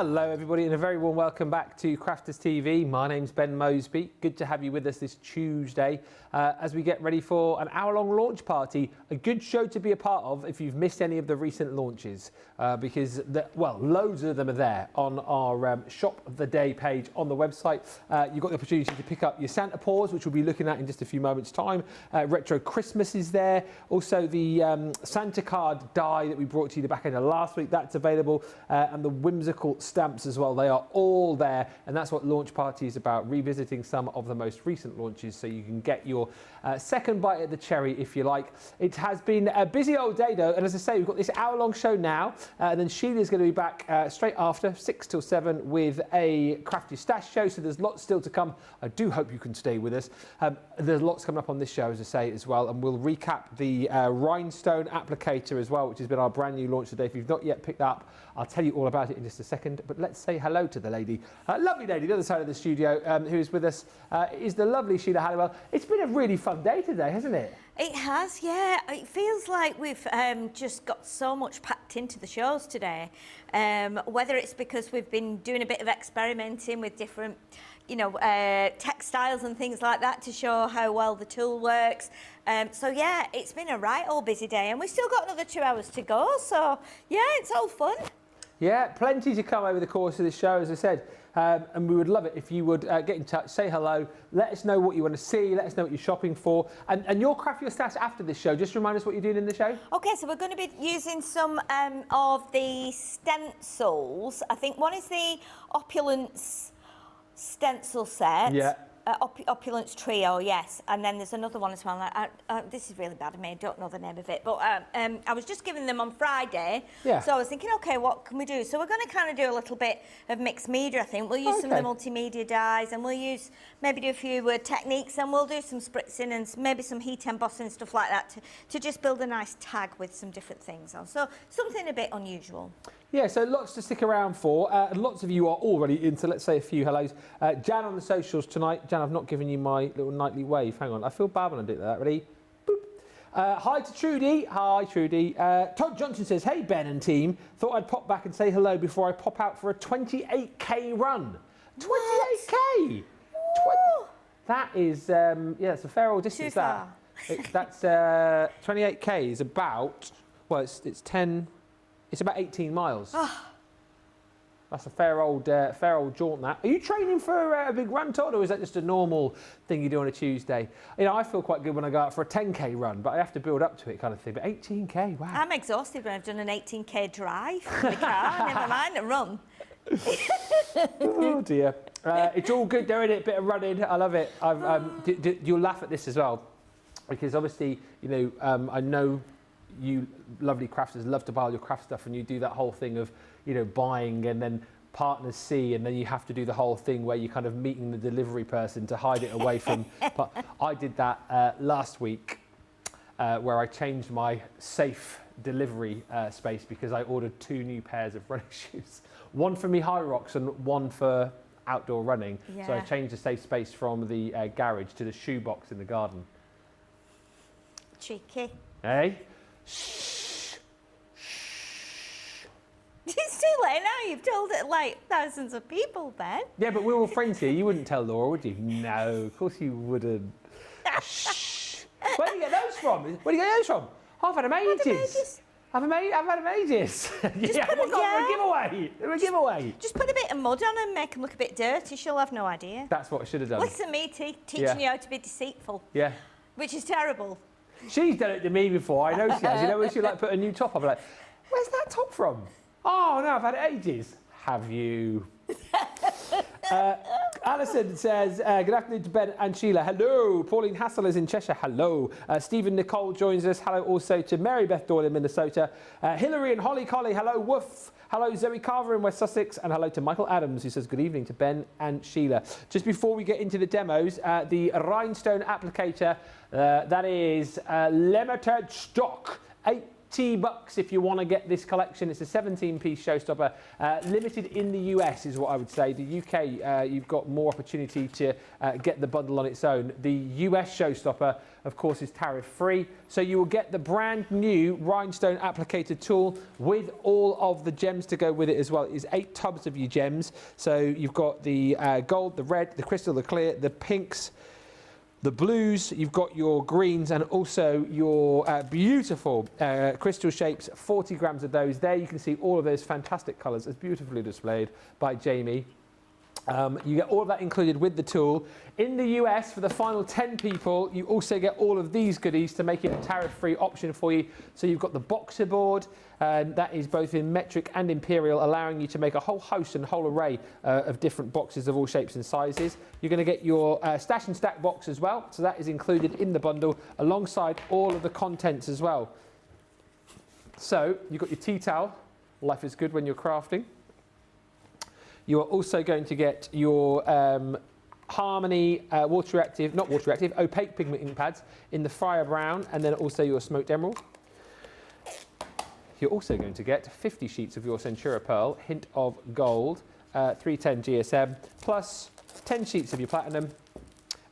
Hello everybody and a very warm welcome back to Crafters TV. My name's Ben Mosby. Good to have you with us this Tuesday as we get ready for an hour-long launch party. A good show to be a part of if you've missed any of the recent launches because, loads of them are there on our Shop of the Day page on the website. You've got the opportunity to pick up your Santa Paws, which we'll be looking at in just a few moments' time. Retro Christmas is there. Also the Santa card die that we brought to you the back end of last week, that's available. And the Whimsical Stamps as well. They are all there, and that's what Launch Party is about, revisiting some of the most recent launches so you can get your second bite at the cherry if you like. It has been a busy old day though, and as I say, we've got this hour-long show now, and then Sheila's going to be back straight after 6 till 7 with a Crafty Stash show, so there's lots still to come. I do hope you can stay with us. There's lots coming up on this show, as I say, as well, and we'll recap the Rhinestone Applicator as well, which has been our brand new launch today. If you've not yet picked that up, I'll tell you all about it in just a second, but let's say hello to the lady, lovely lady, the other side of the studio, who is with us, is the lovely Sheila Halliwell. It's been a really fun day today, hasn't it? It has, yeah. It feels like we've just got so much packed into the shows today. Whether it's because we've been doing a bit of experimenting with different, textiles and things like that to show how well the tool works. So yeah, it's been a right old busy day, and we've still got another 2 hours to go. So yeah, it's all fun. Yeah, plenty to come over the course of the show, as I said. And we would love it if you would get in touch, say hello, let us know what you want to see, let us know what you're shopping for. And you'll craft your stash after this show. Just remind us what you're doing in the show. Okay, so we're going to be using some of the stencils. I think one is the Opulence stencil set. Yeah. Opulence Trio, yes, and then there's another one as well. This is really bad of me, I don't know the name of it, but I was just giving them on Friday, so I was thinking, okay, what can we do? So we're going to kind of do a little bit of mixed media, I think. We'll use some of the multimedia dyes, and we'll maybe do a few techniques, and we'll do some spritzing and maybe some heat embossing and stuff like that to just build a nice tag with some different things on. So something a bit unusual. Yeah, so lots to stick around for. And lots of you are already into, let's say, a few hellos. Jan on the socials tonight. Jan, I've not given you my little nightly wave. Hang on, I feel bad when I do that. Ready? Boop. Hi to Trudy. Hi, Trudy. Todd Johnson says, hey, Ben and team. Thought I'd pop back and say hello before I pop out for a 28k run. 28k? That is, it's a fair old distance. That's 28k is about, well, it's 10... It's about 18 miles. That's a fair old jaunt, that. Are you training for a big run, Todd, or is that just a normal thing you do on a Tuesday? I feel quite good when I go out for a 10k run, but I have to build up to it kind of thing. But 18k, wow. I'm exhausted when I've done an 18k drive in the car, never mind a run. Oh dear. It's all good though, isn't it? Bit of running, I love it. You'll laugh at this as well, because obviously, I know you lovely crafters love to buy all your craft stuff, and you do that whole thing of buying and then partners see, and then you have to do the whole thing where you're kind of meeting the delivery person to hide it away from. But I did that last week where I changed my safe delivery space because I ordered 2 new pairs of running shoes, one for me high rocks and one for outdoor running. So I changed the safe space from the garage to the shoe box in the garden. Cheeky. Hey? Shh. It's too late now. You've told it like thousands of people, Ben. Yeah, but we're all friends here. You wouldn't tell Laura, would you? No, of course you wouldn't. Shh. Where do you get those from? Where do you get those from? I've had them ages. I've had them ages. Yeah, for a giveaway. Just put a bit of mud on and make them look a bit dirty. She'll have no idea. That's what I should have done. Listen to me teaching you how to be deceitful. Yeah. Which is terrible. She's done it to me before. I know she has. When she put a new top on, I'm like, where's that top from? Oh no, I've had it ages. Have you? Alison says, good afternoon to Ben and Sheila. Hello. Pauline Hassel is in Cheshire. Hello. Stephen Nicole joins us. Hello also to Mary Beth Doyle in Minnesota. Hillary and Holly Collie. Hello. Woof. Hello, Zoe Carver in West Sussex. And hello to Michael Adams, who says good evening to Ben and Sheila. Just before we get into the demos, the Rhinestone Applicator, that is limited stock. $20 if you want to get this collection. It's a 17-piece showstopper, limited in the US is what I would say. The UK, you've got more opportunity to get the bundle on its own. The US showstopper, of course, is tariff free. So you will get the brand new rhinestone applicator tool with all of the gems to go with it as well. It is 8 tubs of your gems. So you've got the gold, the red, the crystal, the clear, the pinks, the blues, you've got your greens, and also your beautiful crystal shapes, 40 grams of those. There you can see all of those fantastic colours as beautifully displayed by Jamie. You get all of that included with the tool. In the US, for the final 10 people, you also get all of these goodies to make it a tariff-free option for you. So you've got the boxer board, that is both in metric and imperial, allowing you to make a whole host and whole array of different boxes of all shapes and sizes. You're going to get your stash and stack box as well, so that is included in the bundle alongside all of the contents as well. So you've got your tea towel, life is good when you're crafting. You are also going to get your Harmony opaque pigment ink pads in the Fire Brown, and then also your Smoked Emerald. You're also going to get 50 sheets of your Centura Pearl, hint of gold, 310 GSM, plus 10 sheets of your Platinum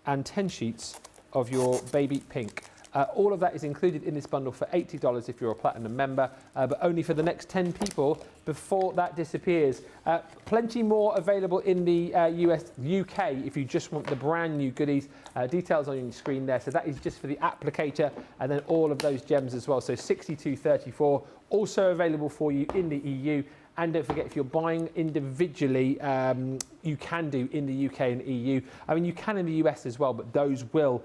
and 10 sheets of your Baby Pink. All of that is included in this bundle for $80 if you're a Platinum member, but only for the next 10 people before that disappears. Plenty more available in the UK if you just want the brand new goodies. Details on your screen there. So that is just for the applicator and then all of those gems as well. So 62.34 also available for you in the EU. And don't forget, if you're buying individually, you can do in the UK and EU. I mean, you can in the US as well, but those will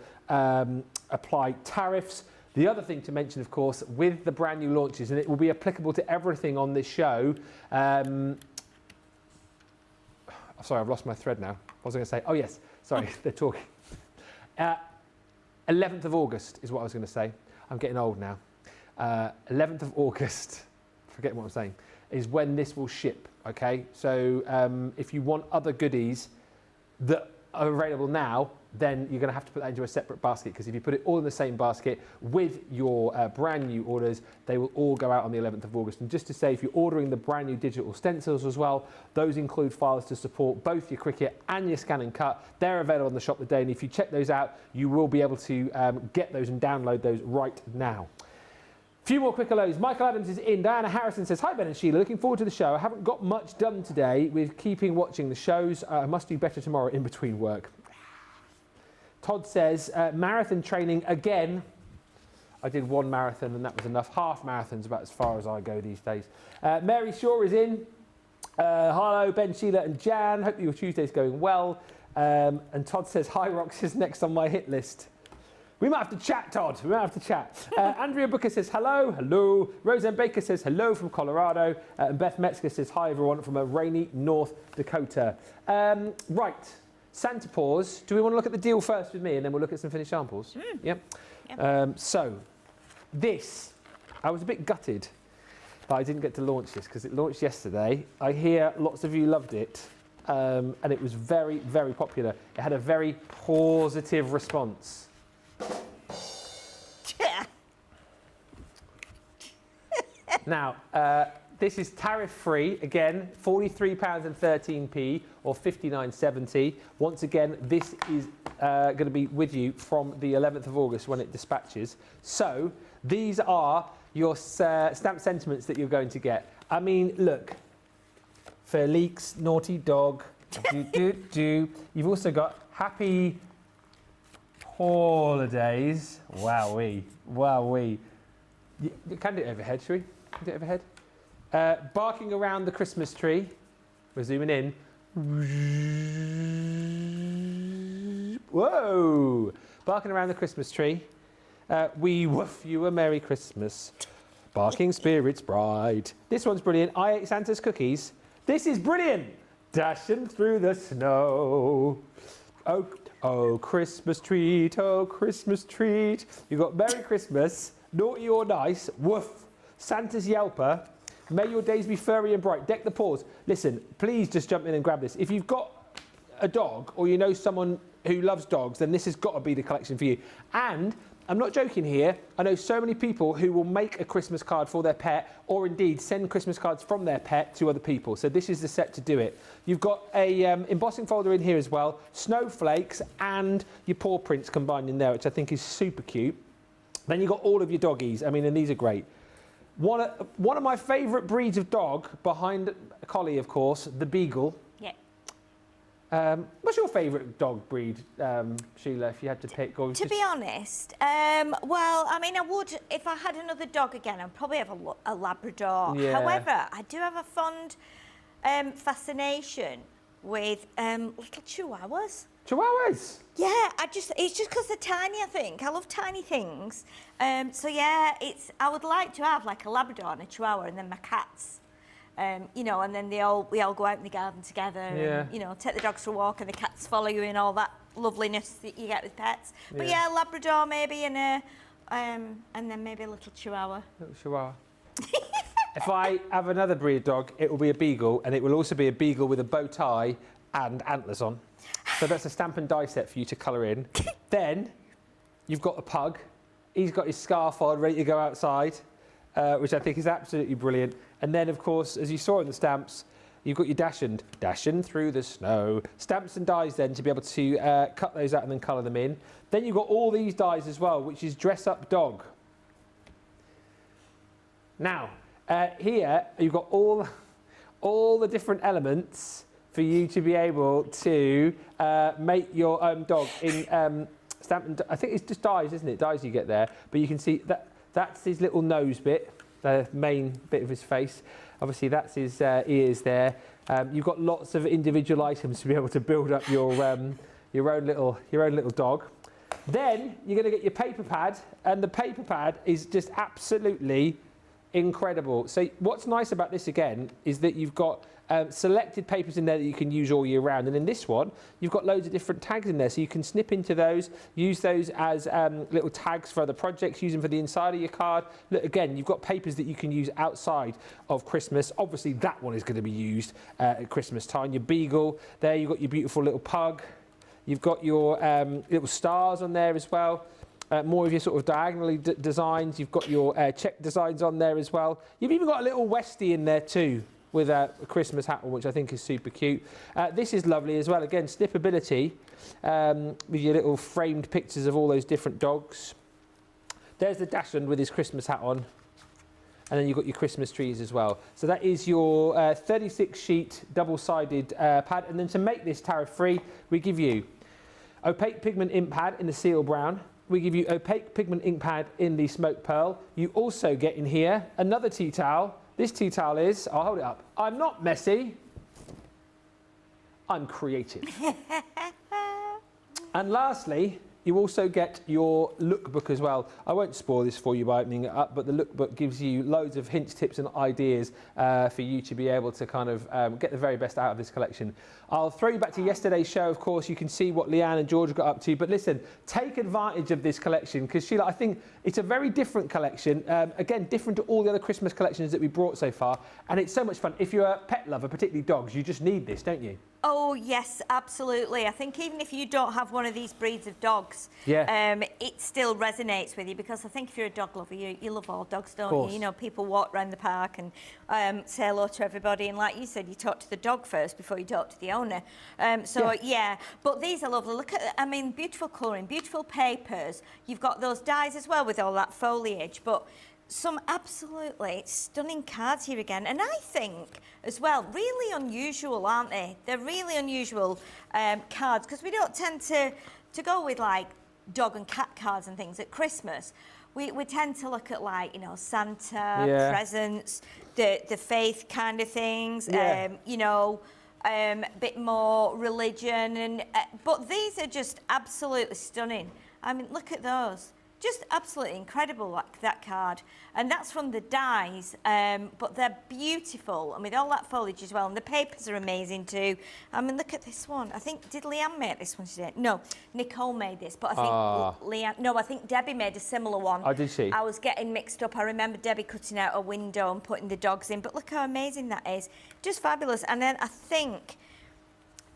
apply tariffs. The other thing to mention, of course, with the brand new launches, and it will be applicable to everything on this show. Sorry, I've lost my thread now. What was I going to say? Oh, yes. Sorry, they're talking. 11th of August is what I was going to say. I'm getting old now. 11th of August, forgetting what I'm saying, is when this will ship, okay? So if you want other goodies that are available now, then you're going to have to put that into a separate basket, because if you put it all in the same basket with your brand new orders, they will all go out on the 11th of August. And just to say, if you're ordering the brand new digital stencils as well, those include files to support both your Cricut and your Scan and Cut. They're available on the shop today, and if you check those out, you will be able to get those and download those right now. Few more quick hellos. Michael Adams is in. Diana Harrison says, hi Ben and Sheila, looking forward to the show. I haven't got much done today with keeping watching the shows. I must do better tomorrow in between work. Todd says, marathon training again. I did one marathon and that was enough. Half marathon's about as far as I go these days. Mary Shaw is in. Hello, Ben, Sheila and Jan. Hope your Tuesday's going well. And Todd says, High Rocks is next on my hit list. We might have to chat, Todd. We might have to chat. Andrea Booker says hello. Hello. Roseanne Baker says hello from Colorado. And Beth Metzger says hi, everyone, from a rainy North Dakota. Right. Santa Paws. Do we want to look at the deal first with me, and then we'll look at some finished samples? Yep. So, this, I was a bit gutted that I didn't get to launch this, because it launched yesterday. I hear lots of you loved it, and it was very, very popular. It had a very positive response. Now, this is tariff-free, again, £43.13 or $59.70. Once again, this is going to be with you from the 11th of August when it dispatches. So, these are your stamp sentiments that you're going to get. I mean, look, Felix, naughty dog, You've also got happy holidays. Wowee, wowee. You can do it overhead, shall we? Do it overhead. Barking around the Christmas tree. We're zooming in. Whoa! Barking around the Christmas tree. We woof you a Merry Christmas. Barking spirits bright. This one's brilliant. I ate Santa's cookies. This is brilliant. Dashing through the snow. Oh, oh, Christmas treat, oh, Christmas treat. You've got Merry Christmas, Naughty or Nice, woof, Santa's Yelper. May your days be furry and bright. Deck the paws. Listen, please just jump in and grab this. If you've got a dog or you know someone who loves dogs, then this has got to be the collection for you. And I'm not joking here. I know so many people who will make a Christmas card for their pet or indeed send Christmas cards from their pet to other people. So this is the set to do it. You've got a embossing folder in here as well, snowflakes and your paw prints combined in there, which I think is super cute. Then you've got all of your doggies. I mean, and these are great. One of my favourite breeds of dog, behind a collie, of course, the Beagle. What's your favourite dog breed, Sheila, if you had to pick? Or to be honest, well, I mean, I would, if I had another dog again, I'd probably have a Labrador. Yeah. However, I do have a fond fascination with little Chihuahuas. Chihuahuas? Yeah, it's just because they're tiny, I think. I love tiny things. So yeah, I would like to have like a Labrador and a Chihuahua and then my cats. You know, and then we all go out in the garden together and, you know, take the dogs for a walk and the cats follow you and all that loveliness that you get with pets. But yeah, Labrador maybe and then maybe a little Chihuahua. Little Chihuahua. If I have another breed of dog, it will be a Beagle, and it will also be a Beagle with a bow tie and antlers on. So that's a stamp and die set for you to colour in. Then you've got a pug. He's got his scarf on, ready to go outside, which I think is absolutely brilliant. And then, of course, as you saw in the stamps, you've got your dashing through the snow. Stamps and dies then to be able to cut those out and then colour them in. Then you've got all these dies as well, which is dress up dog. Now, here you've got all the different elements for you to be able to make your own dog in stamp and I think it's just dies, isn't it? Dies you get there, but you can see that's his little nose bit. The main bit of his face. Obviously, that's his ears there. You've got lots of individual items to be able to build up your own little dog. Then you're going to get your paper pad, and the paper pad is just absolutely incredible. So what's nice about this again is that you've got selected papers in there that you can use all year round, and in this one you've got loads of different tags in there, so you can snip into those, use those as little tags for other projects, use them for the inside of your card. Look, again, you've got papers that you can use outside of Christmas. Obviously that one is going to be used at Christmas time. Your Beagle there, you've got your beautiful little pug, you've got your little stars on there as well. More of your sort of diagonally designs. You've got your check designs on there as well. You've even got a little Westie in there too, with a Christmas hat on, which I think is super cute. This is lovely as well. Again, snippability with your little framed pictures of all those different dogs. There's the Dachshund with his Christmas hat on. And then you've got your Christmas trees as well. So that is your 36-sheet double-sided pad. And then to make this tariff-free, we give you opaque pigment ink pad in the seal brown. We give you opaque pigment ink pad in the smoke pearl. You also get in here another tea towel. This tea towel is, I'll hold it up, I'm not messy, I'm creative. And lastly, you also get your lookbook as well. I won't spoil this for you by opening it up, but the lookbook gives you loads of hints, tips and ideas for you to be able to kind of get the very best out of this collection. I'll throw you back to yesterday's show, of course. You can see what Leanne and George got up to. But listen, take advantage of this collection because, Sheila, I think it's a very different collection. Again, different to all the other Christmas collections that we brought so far. And it's so much fun. If you're a pet lover, particularly dogs, you just need this, don't you? Oh, yes, absolutely. I think even if you don't have one of these breeds of dogs, it still resonates with you because I think if you're a dog lover, you love all dogs, don't you? You know, people walk around the park and say hello to everybody. And like you said, you talk to the dog first before you talk to the owner. Yeah, but these are lovely. Look at, I mean, beautiful colouring, beautiful papers. You've got those dies as well with all that foliage, but some absolutely stunning cards here again. And I think as well, really unusual, aren't they? They're really unusual cards because we don't tend to go with like dog and cat cards and things at Christmas. We tend to look at like, you know, Santa, presents, the faith kind of things, you know, bit more religion. And but these are just absolutely stunning. I mean, look at those. Just absolutely incredible, like that card. And that's from the dies, but they're beautiful. And with all that foliage as well. And the papers are amazing too. I mean, look at this one. I think, did Leanne make this one today? No, Nicole made this, but I think Leanne, no, I think Debbie made a similar one. Oh, did she? I was getting mixed up. I remember Debbie cutting out a window and putting the dogs in, but look how amazing that is. Just fabulous. And then I think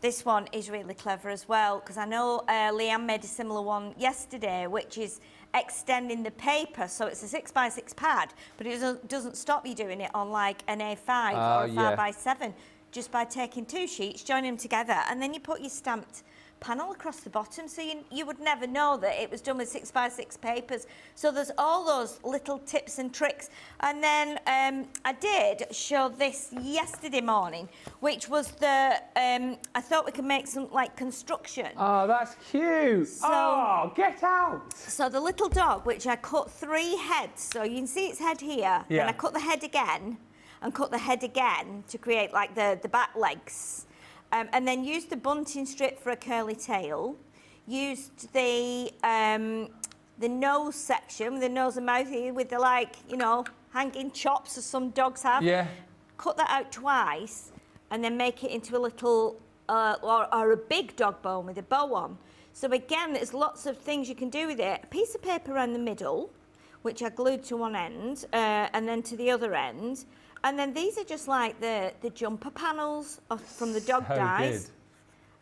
This one is really clever as well, because I know Leanne made a similar one yesterday, which is extending the paper. So it's a 6x6 pad, but it doesn't stop you doing it on like an A5 or a 5x7, just by taking 2 sheets, joining them together, and then you put your stamped panel across the bottom, so you would never know that it was done with 6x6 papers. So there's all those little tips and tricks. And then I did show this yesterday morning, which was the I thought we could make some like construction. Oh, that's cute. So, get out. So the little dog, which I cut 3 heads, so you can see its head here, and I cut the head again and cut the head again to create like the back legs. And then used the bunting strip for a curly tail. Used the nose section, the nose and mouth here with the hanging chops as some dogs have. Yeah. Cut that out twice, and then make it into a little or a big dog bone with a bow on. So again, there's lots of things you can do with it. A piece of paper around the middle, which I glued to one end, and then to the other end. And then these are just like the jumper panels from the dog dies. Good.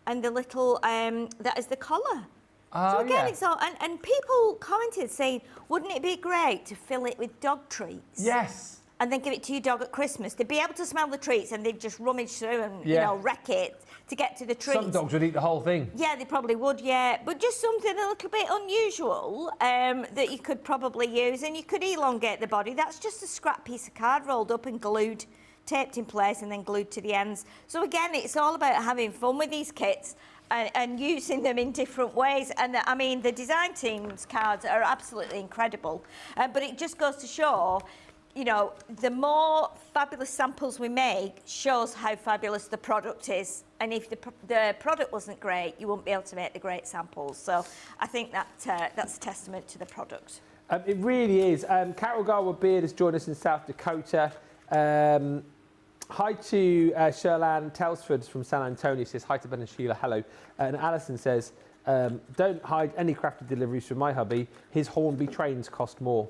And the little, that is the collar. So again, it's all, and people commented saying, wouldn't it be great to fill it with dog treats? Yes. And then give it to your dog at Christmas. They'd be able to smell the treats and they'd just rummage through and, wreck it to get to the treats. Some dogs would eat the whole thing. Yeah, they probably would, yeah. But just something a little bit unusual that you could probably use, and you could elongate the body. That's just a scrap piece of card rolled up and glued, taped in place and then glued to the ends. So again, it's all about having fun with these kits and using them in different ways. And I mean, the design team's cards are absolutely incredible. But it just goes to show, you know, the more fabulous samples we make shows how fabulous the product is. And if the product wasn't great, you wouldn't be able to make the great samples. So I think that's a testament to the product. It really is. Carol Garwood Beard has joined us in South Dakota. Hi to Sherlan Telsford from San Antonio, says hi to Ben and Sheila, hello. And Alison says, don't hide any crafty deliveries from my hubby. His Hornby trains cost more.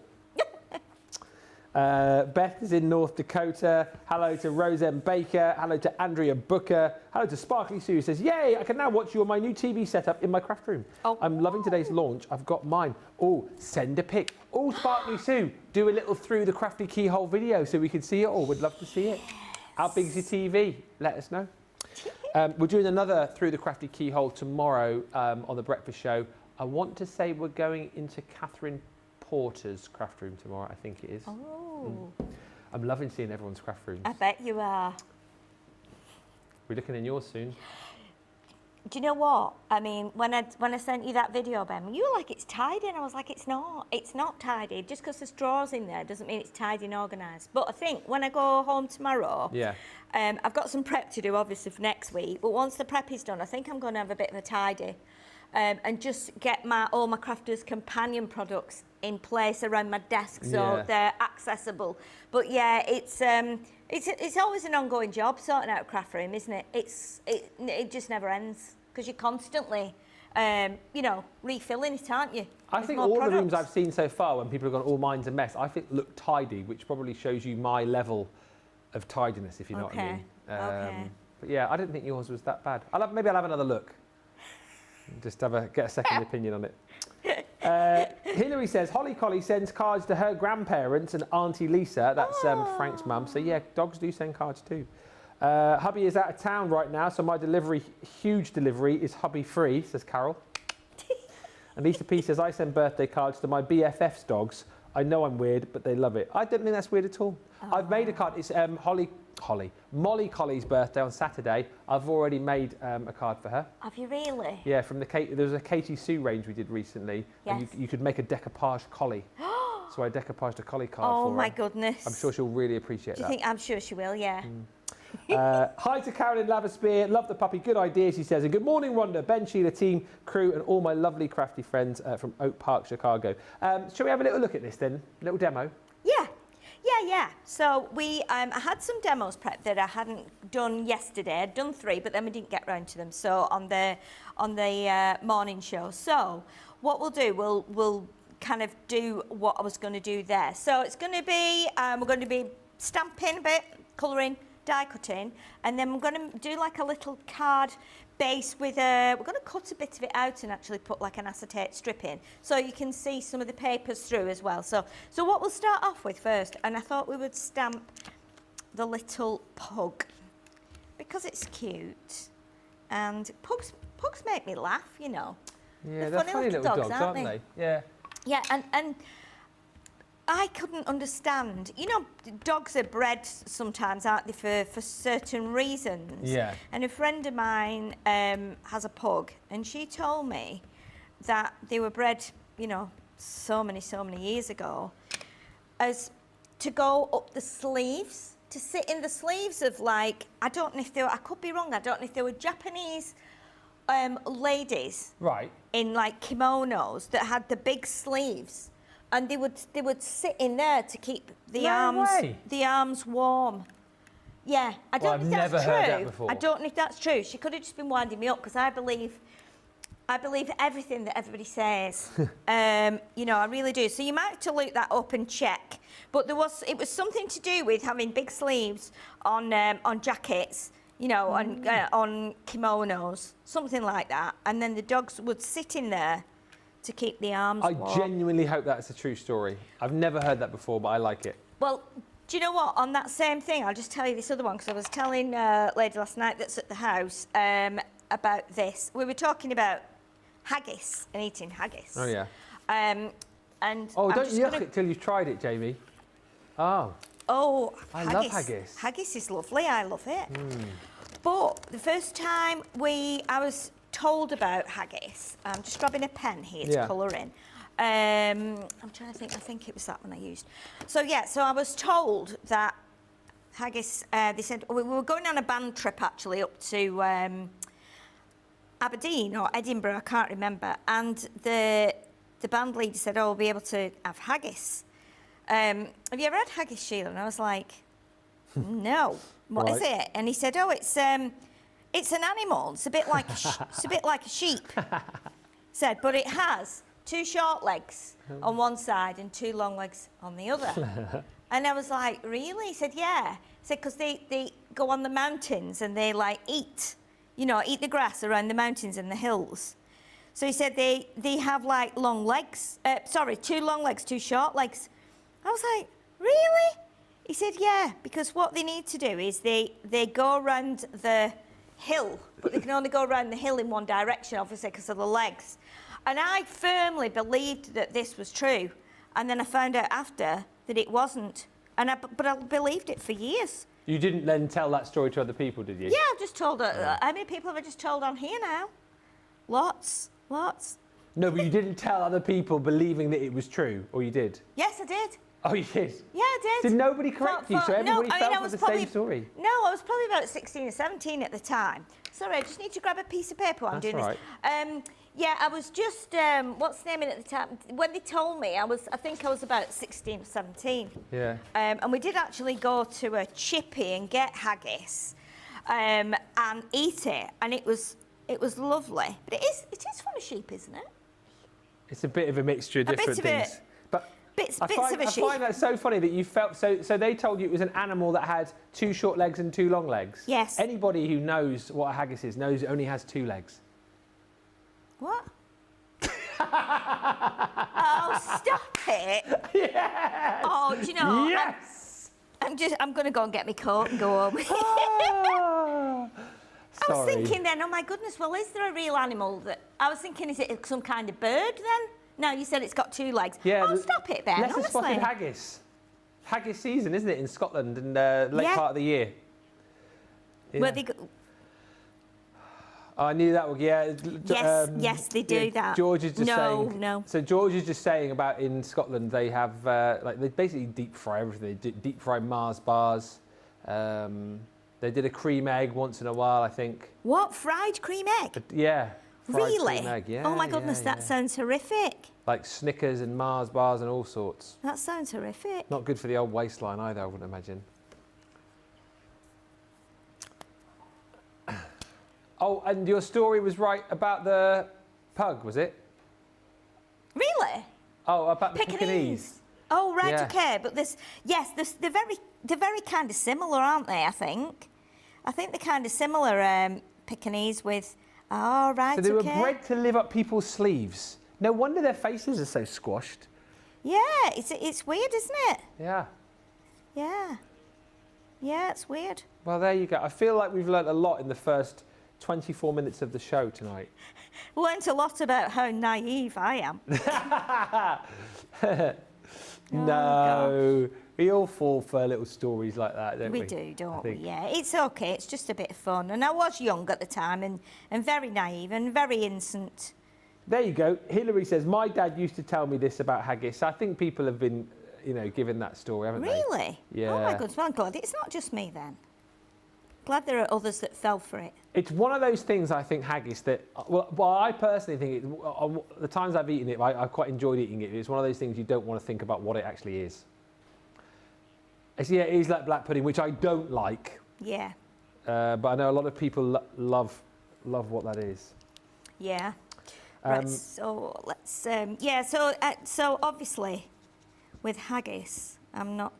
Beth is in North Dakota. Hello to Rose M. Baker. Hello to Andrea Booker. Hello to Sparkly Sue, who says, yay, I can now watch you on my new TV setup in my craft room. Oh. I'm loving today's launch. I've got mine. Oh, send a pic. Oh, Sparkly Sue, do a little through the crafty keyhole video so we can see it all. We'd love to see it. How big's your TV? Let us know. We're doing another Through the Crafty Keyhole tomorrow on The Breakfast Show. I want to say we're going into Catherine Porter's craft room tomorrow, I think it is. Oh. I'm loving seeing everyone's craft rooms. I bet you are. We're looking in yours soon. Do you know what? I mean, when I sent you that video, Ben, you were like, it's tidy, and I was like, it's not. It's not tidy. Just because there's drawers in there doesn't mean it's tidy and organised. But I think when I go home tomorrow, I've got some prep to do, obviously, for next week. But once the prep is done, I think I'm going to have a bit of a tidy and just get all my Crafters Companion products in place around my desk so they're accessible. But yeah, it's always an ongoing job sorting out a craft room, isn't it? It just never ends because you're constantly, refilling it, aren't you? I think all the rooms I've seen so far, when people have gone, all mine's a mess, I think look tidy, which probably shows you my level of tidiness, if you know what I mean. But yeah, I didn't think yours was that bad. Maybe I'll have another look. Just get a second opinion on it. Hilary says, Holly Collie sends cards to her grandparents and Auntie Lisa. That's Frank's mum. So yeah, dogs do send cards too. Hubby is out of town right now, so my huge delivery is hubby free, says Carol. And Lisa P says, I send birthday cards to my BFF's dogs. I know I'm weird, but they love it. I don't think that's weird at all. I've made a card. It's Molly Collie's birthday on Saturday. I've already made a card for her. Have you really? Yeah, from there was a Katie Sue range we did recently. Yes. And you could make a decoupage collie. So I decoupaged a collie card for her. Oh my goodness. I'm sure she'll really appreciate that. I'm sure she will, yeah. Hi to Carolyn Laverspear. Love the puppy. Good idea, she says. And good morning, Rhonda, Ben, Sheila, team, crew, and all my lovely crafty friends from Oak Park, Chicago. Shall we have a little look at this then? A little demo? Yeah. So I had some demos prepped that I hadn't done yesterday. I'd done 3, but then we didn't get round to them. So on the morning show. So what we'll do, we'll kind of do what I was going to do there. So it's going to be we're going to be stamping a bit, colouring, die cutting, and then we're going to do like a little card base with a, we're going to cut a bit of it out and actually put like an acetate strip in so you can see some of the papers through as well. So what we'll start off with first, and I thought we would stamp the little pug because it's cute, and pugs make me laugh, you know. Yeah, they're funny little dogs, aren't they? Yeah. Yeah, and I couldn't understand. You know, dogs are bred sometimes, aren't they, for certain reasons? Yeah. And a friend of mine has a pug, and she told me that they were bred, you know, so many years ago, as to go up the sleeves, to sit in the sleeves of, like, I don't know if they were, I could be wrong, I don't know if they were Japanese ladies. Right. In, like, kimonos that had the big sleeves. And they would sit in there to keep the arms warm. Yeah, I don't know if that's true. I've never heard that before. I don't know if that's true. She could have just been winding me up because I believe everything that everybody says. You know, I really do. So you might have to look that up and check. But it was something to do with having big sleeves on jackets, you know, on kimonos, something like that. And then the dogs would sit in there to keep the arms warm. I genuinely hope that's a true story. I've never heard that before, but I like it. Well, do you know what? On that same thing, I'll just tell you this other one, because I was telling a lady last night that's at the house about this. We were talking about haggis and eating haggis. Oh, yeah. And oh, don't yuck it till you've tried it, Jamie. Oh. Oh, I love haggis. Haggis is lovely. I love it. But the first time I was told about haggis, I'm just grabbing a pen here to colour in. I'm trying to think, I think it was that one I used. So yeah, so I was told that haggis, they said, we were going on a band trip actually up to Aberdeen or Edinburgh, I can't remember, and the band leader said, oh, we'll be able to have haggis. Have you ever had haggis, Sheila? And I was like, no, what is it? And he said, oh, it's an animal. It's a bit like a sheep. Said, but it has 2 short legs on one side and 2 long legs on the other. And I was like, really? He said, yeah. He said, because they go on the mountains and they like eat the grass around the mountains and the hills. So he said they have like long legs. 2 long legs, 2 short legs. I was like, really? He said, yeah, because what they need to do is they go around the hill, but they can only go around the hill in one direction, obviously, because of the legs. And I firmly believed that this was true. And then I found out after that it wasn't. But I believed it for years. You didn't then tell that story to other people, did you? Yeah, I've just told her. How many people have I just told on here now? Lots. No, but you didn't tell other people believing that it was true, or you did? Yes, I did. Oh, you did? Yeah, I did. Did nobody correct you? So everybody fell for the same story? No, I was probably about 16 or 17 at the time. Sorry, I just need to grab a piece of paper while I'm doing this. Yeah, I was just, what's the name of it at the time? When they told me, I think I was about 16 or 17. Yeah. And we did actually go to a chippy and get haggis and eat it. And it was lovely. But it is from a sheep, isn't it? It's a bit of a mixture of different things. But bits of a sheep. I find that so funny that you felt so they told you it was an animal that had 2 short legs and 2 long legs. Yes. Anybody who knows what a haggis is knows it only has 2 legs. What? Oh, stop it. Yes. Oh, do you know? Yes. I'm going to go and get my coat and go home. Oh, I was thinking then, oh my goodness, well, is there a real animal that... I was thinking, is it some kind of bird then? No, you said it's got 2 legs. Yeah. Oh, stop it, Ben, honestly. Spotted haggis. Haggis season, isn't it, in Scotland in the late part of the year? Yeah. Where they go... Oh, I knew that one, yeah. Yes, they do that. George is just saying... No. So George is just saying about in Scotland, they have, they basically deep fry everything. They deep fry Mars bars. They did a cream egg once in a while, I think. What, fried cream egg? But, yeah. Really? Cream egg, yeah. Oh my goodness, that sounds horrific. Like Snickers and Mars bars and all sorts. That sounds horrific. Not good for the old waistline either, I wouldn't imagine. Oh, and your story was right about the pug, was it? Really? Oh, about the Pekingese. Oh, right, okay. But they're very kind of similar, aren't they, I think? I think they're kind of similar, Pekingese with Oh, right, So they were bred to live up people's sleeves. No wonder their faces are so squashed. Yeah, it's weird, isn't it? Yeah. Yeah. Yeah, it's weird. Well, there you go. I feel like we've learnt a lot in the first 24 minutes of the show tonight. Learned a lot about how naive I am. No, we all fall for little stories like that, don't we? We do, don't we? Yeah, it's okay. It's just a bit of fun. And I was young at the time and very naive and very innocent. There you go. Hilary says, my dad used to tell me this about haggis. I think people have been, given that story, haven't they? Really? Yeah. Oh, my goodness. Well, I'm glad it's not just me then. Glad there are others that fell for it. It's one of those things, I think, haggis, that, well I personally think, the times I've eaten it, I've quite enjoyed eating it. It's one of those things you don't want to think about what it actually is. It is like black pudding, which I don't like. Yeah. But I know a lot of people love what that is. Yeah. Right, so let's, so obviously with haggis, I'm not,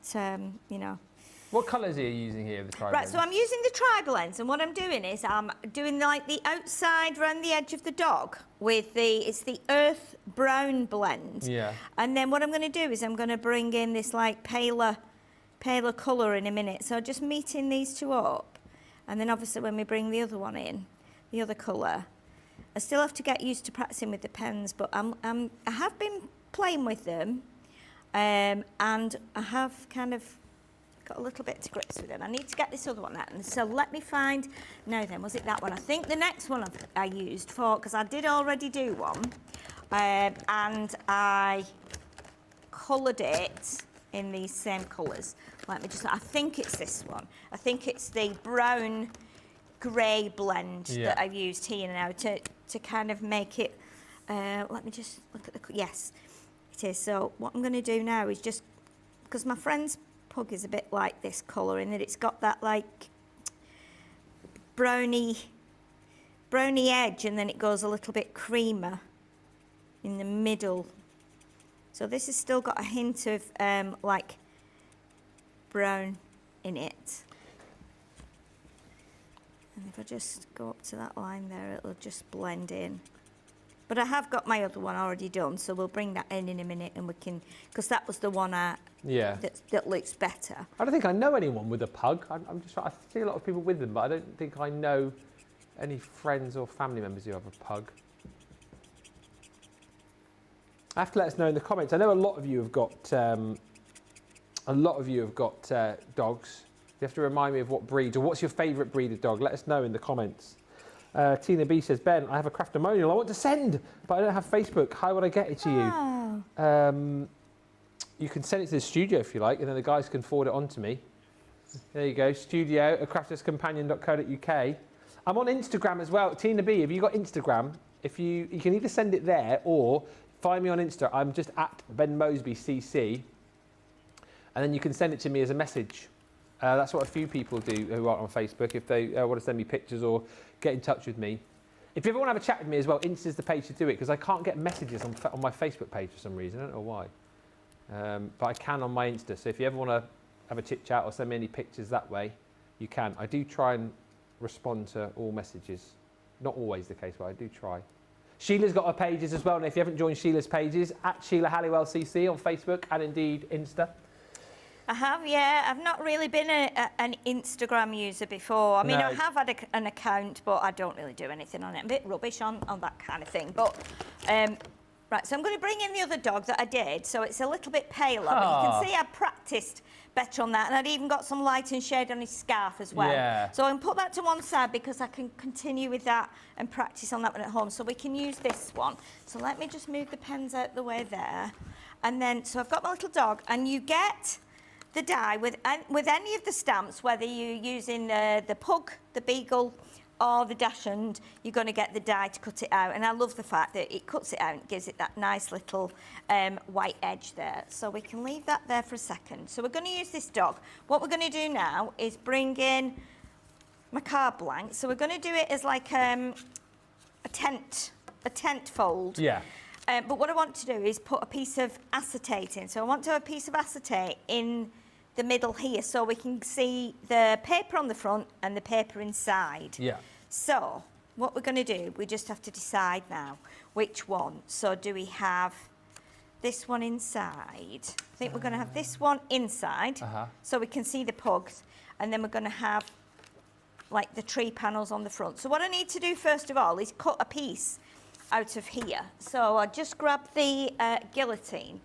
What colours are you using here, the tri-blend? Right, so I'm using the tri-blends, and what I'm doing is I'm doing like the outside around the edge of the dog with it's the earth brown blend. Yeah. And then what I'm going to do is I'm going to bring in this like paler colour in a minute. So just meeting these two up, and then obviously when we bring the other one in, the other colour, I still have to get used to practicing with the pens, but I have been playing with them, and I have kind of got a little bit to grips with them. I need to get this other one out, and so let me find. No, then was it that one? I think the next one I used for, because I did already do one, and I coloured it in these same colours. Let me just. I think it's this one. I think it's the brown grey blend that I've used here now to kind of make it. Let me just look at the. Yes, it is. So what I'm going to do now is just, because my friend's pug is a bit like this colour in that it's got that like browny edge, and then it goes a little bit creamer in the middle. So this has still got a hint of like brown in it. And if I just go up to that line there, it'll just blend in. But I have got my other one already done, so we'll bring that in a minute, and we can, because that was the one that looks better. I don't think I know anyone with a pug. I see a lot of people with them, but I don't think I know any friends or family members who have a pug. I have to let us know in the comments. I know a lot of you have got dogs. You have to remind me of what breeds, or what's your favourite breed of dog. Let us know in the comments. Tina B says, Ben, I have a craftemonial I want to send, but I don't have Facebook. How would I get it to you? You can send it to the studio if you like, and then the guys can forward it on to me. There you go, studio@crafterscompanion.co.uk. I'm on Instagram as well. Tina B, have you got Instagram? If you can either send it there or find me on Insta. I'm just at Ben Mosby CC, and then you can send it to me as a message. That's what a few people do who aren't on Facebook, if they want to send me pictures or get in touch with me. If you ever want to have a chat with me as well, Insta's the page to do it, because I can't get messages on my Facebook page for some reason. I don't know why. But I can on my Insta. So if you ever want to have a chit chat or send me any pictures that way, you can. I do try and respond to all messages. Not always the case, but I do try. Sheila's got her pages as well, and if you haven't joined Sheila's pages, at Sheila Halliwell CC on Facebook and indeed Insta. I have, yeah. I've not really been an Instagram user before. I mean, I have had an account, but I don't really do anything on it. I'm a bit rubbish on that kind of thing. But, right, so I'm going to bring in the other dog that I did, so it's a little bit paler. But you can see I practiced better on that, and I'd even got some light and shade on his scarf as well. Yeah. So I can put that to one side because I can continue with that and practice on that one at home. So we can use this one. So let me just move the pens out the way there. And then, so I've got my little dog, and you get the die with any of the stamps, whether you're using the pug, the beagle, or the dachshund, you're going to get the die to cut it out. And I love the fact that it cuts it out and gives it that nice little white edge there. So we can leave that there for a second. So we're going to use this dog. What we're going to do now is bring in my card blank. So we're going to do it as like a tent fold. Yeah. But what I want to do is put a piece of acetate in. So I want to have a piece of acetate in the middle here so we can see the paper on the front and the paper inside. Yeah. So what we're going to do, we just have to decide now which one. So do we have this one inside? I think we're going to have this one inside, so we can see the pugs, and then we're going to have like the tree panels on the front. So what I need to do first of all is cut a piece out of here. So I just grab the guillotine.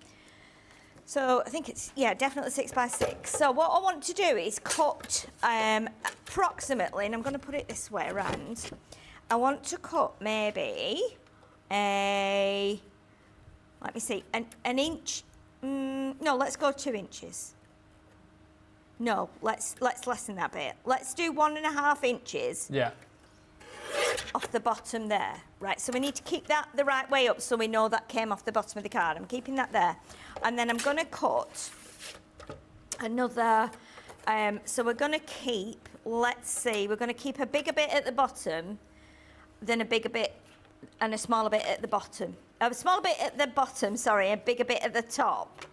So I think it's, yeah, definitely 6 by 6. So what I want to do is cut approximately, and I'm going to put it this way around. I want to cut maybe let me see, an inch. No, let's go 2 inches. No, let's lessen that bit. Let's do 1.5 inches. Yeah. Off the bottom there. Right, so we need to keep that the right way up so we know that came off the bottom of the card. I'm keeping that there. And then I'm going to cut another, so we're going to keep, let's see, we're going to keep a bigger bit at the bottom, then a bigger bit and a smaller bit at the bottom. A smaller bit at the bottom, sorry, a bigger bit at the top.